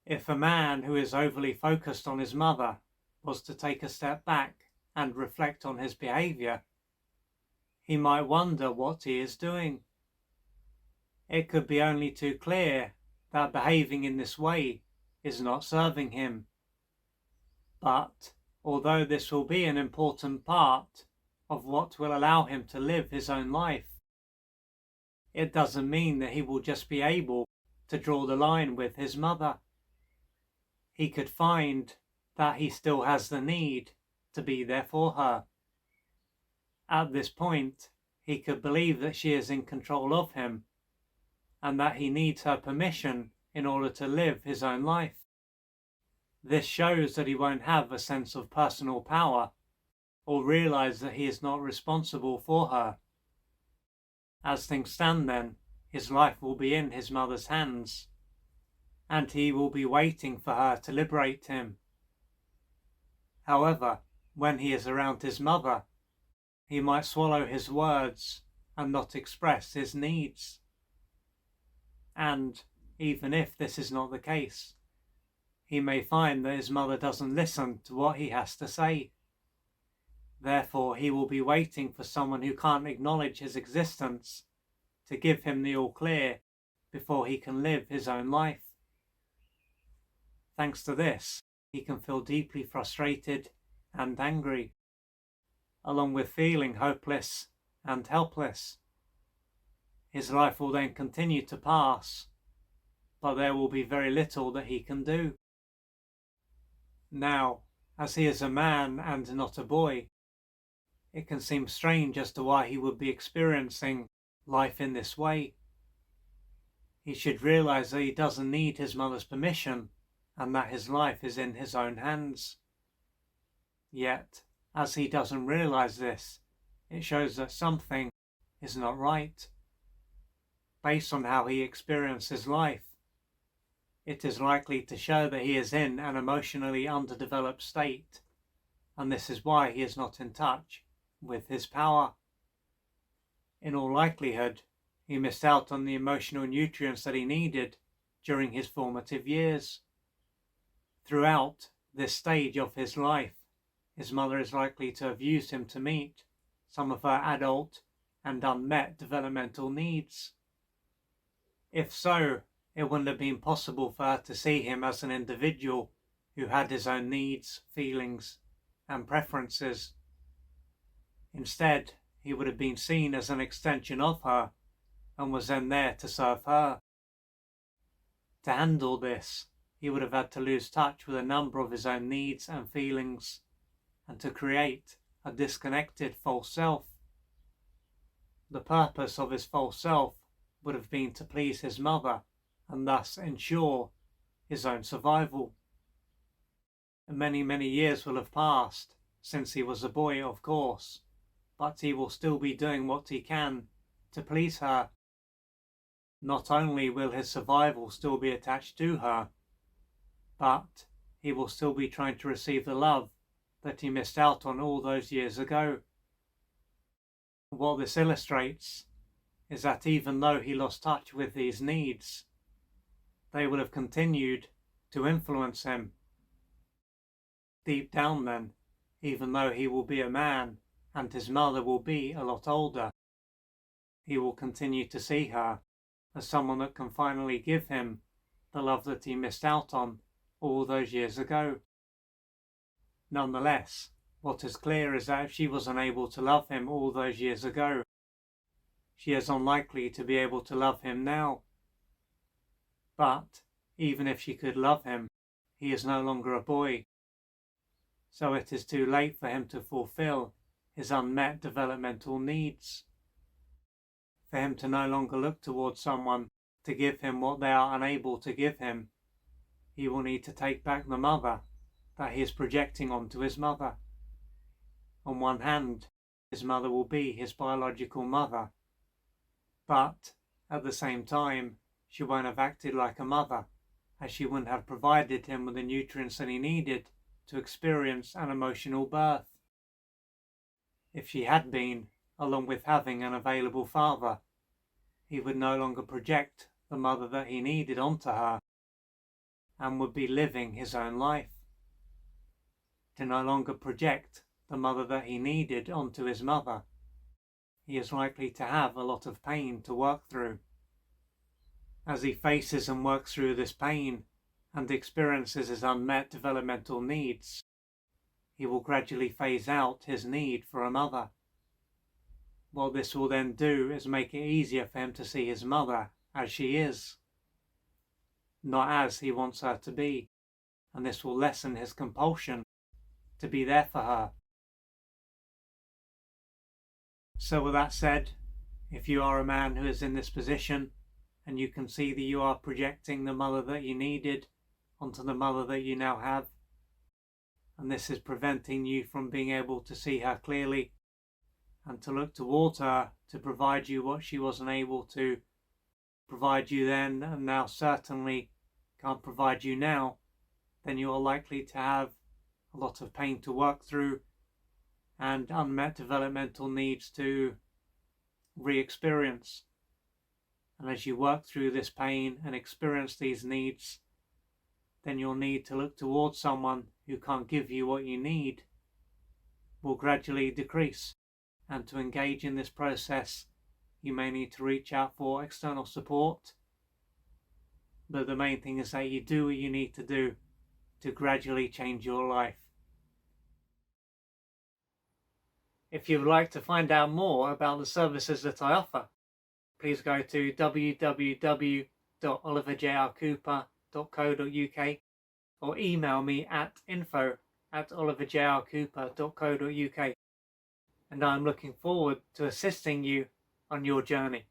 If a man who is overly focused on his mother was to take a step back and reflect on his behaviour, he might wonder what he is doing. It could be only too clear that behaving in this way is not serving him. But although this will be an important part of what will allow him to live his own life, it doesn't mean that he will just be able to draw the line with his mother. He could find that he still has the need to be there for her. At this point, he could believe that she is in control of him and that he needs her permission in order to live his own life. This shows that he won't have a sense of personal power or realize that he is not responsible for her. As things stand then, his life will be in his mother's hands, and he will be waiting for her to liberate him. However, when he is around his mother, he might swallow his words and not express his needs. And even if this is not the case, he may find that his mother doesn't listen to what he has to say. Therefore, he will be waiting for someone who can't acknowledge his existence to give him the all clear before he can live his own life. Thanks to this, he can feel deeply frustrated and angry, along with feeling hopeless and helpless. His life will then continue to pass, but there will be very little that he can do. Now, as he is a man and not a boy, it can seem strange as to why he would be experiencing life in this way. He should realize that he doesn't need his mother's permission and that his life is in his own hands. Yet, as he doesn't realize this, it shows that something is not right. Based on how he experiences life, it is likely to show that he is in an emotionally underdeveloped state, and this is why he is not in touch with his power. In all likelihood, he missed out on the emotional nutrients that he needed during his formative years. Throughout this stage of his life, his mother is likely to have used him to meet some of her adult and unmet developmental needs. If so, it wouldn't have been possible for her to see him as an individual who had his own needs, feelings, and preferences. Instead, he would have been seen as an extension of her and was then there to serve her. To handle this, he would have had to lose touch with a number of his own needs and feelings and to create a disconnected false self. The purpose of his false self would have been to please his mother and thus ensure his own survival. And many years will have passed since he was a boy, of course, but he will still be doing what he can to please her. Not only will his survival still be attached to her, but he will still be trying to receive the love that he missed out on all those years ago. What this illustrates is that even though he lost touch with these needs, they will have continued to influence him. Deep down then, even though he will be a man and his mother will be a lot older, he will continue to see her as someone that can finally give him the love that he missed out on all those years ago. Nonetheless, what is clear is that if she was unable to love him all those years ago, she is unlikely to be able to love him now. But even if she could love him, he is no longer a boy, so it is too late for him to fulfill his unmet developmental needs. For him to no longer look towards someone to give him what they are unable to give him, he will need to take back the mother that he is projecting onto his mother. On one hand, his mother will be his biological mother, but at the same time, she won't have acted like a mother, as she wouldn't have provided him with the nutrients that he needed to experience an emotional birth. If she had been, along with having an available father, he would no longer project the mother that he needed onto her, and would be living his own life. To no longer project the mother that he needed onto his mother. He is likely to have a lot of pain to work through. As he faces and works through this pain and experiences his unmet developmental needs, he will gradually phase out his need for a mother. What this will then do is make it easier for him to see his mother as she is, not as he wants her to be, and this will lessen his compulsion to be there for her. So with that said, if you are a man who is in this position and you can see that you are projecting the mother that you needed onto the mother that you now have, and this is preventing you from being able to see her clearly and to look towards her to provide you what she wasn't able to provide you then, and now certainly can't provide you now, then you are likely to have a lot of pain to work through and unmet developmental needs to re-experience. And as you work through this pain and experience these needs, then your need to look towards someone who can't give you what you need will gradually decrease. And to engage in this process, you may need to reach out for external support. But the main thing is that you do what you need to do to gradually change your life. If you would like to find out more about the services that I offer, please go to www.oliverjrcooper.co.uk or email me at info@oliverjrcooper.co.uk, and I'm looking forward to assisting you on your journey.